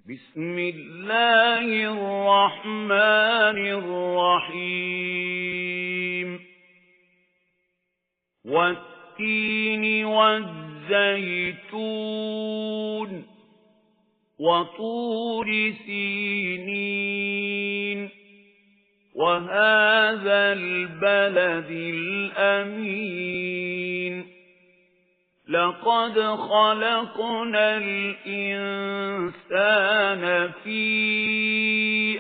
بسم الله الرحمن الرحيم والتين والزيتون وطور سينين وهذا البلد الأمين لقد خلقنا الإنسان في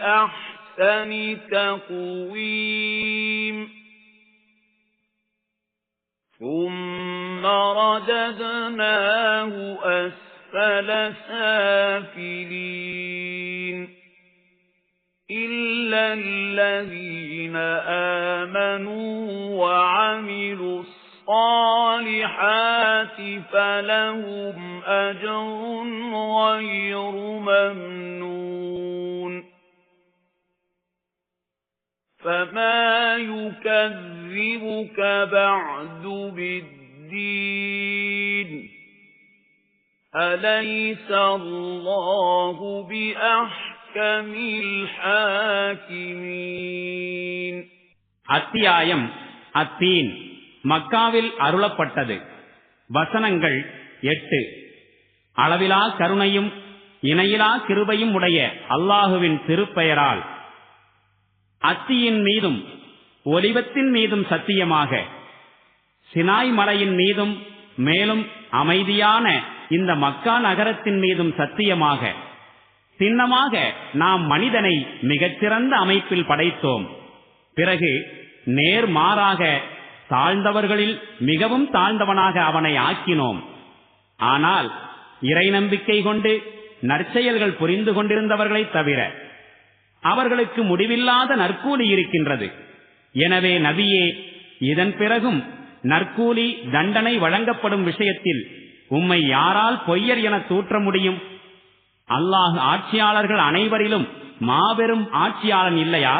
أحسن تقويم ثم رددناه أسفل سافلين إلا الذين آمنوا وعملوا الصالحات فلهم أجر غير ممنون فما يكذبك بعد بالدين أليس الله بأحكم الحاكمين அத்தியாயம் அத்தீன் மக்காவில் அருளப்பட்டது. வசனங்கள் 8. அளவிலா கருணையும் இணையிலா கிருபையும் உடைய அல்லாஹுவின் திருப்பெயரால். அத்தியின் மீதும் ஒலிவத்தின் மீதும் சத்தியமாக, சினாய் மலையின் மீதும் மேலும் அமைதியான இந்த மக்கா நகரத்தின் மீதும் சத்தியமாக, சின்னமாக நாம் மனிதனை மிகச்சிறந்த அமைப்பில் படைத்தோம். பிறகு நேர்மாறாக தாழ்ந்தவர்களில் மிகவும் தாழ்ந்தவனாக அவனை ஆக்கினோம். ஆனால் இறை நம்பிக்கை கொண்டு நற்செயல்கள் புரிந்து கொண்டிருந்தவர்களை தவிர அவர்களுக்கு முடிவில்லாத நற்கூலி இருக்கின்றது. எனவே நபியே, இதன் பிறகும் நற்கூலி தண்டனை வழங்கப்படும் விஷயத்தில் உம்மை யாரால் பொய்யர் என தூற்ற முடியும்? அல்லாஹ் ஆட்சியாளர்கள் அனைவரிலும் மாபெரும் ஆட்சியாளன் இல்லையா?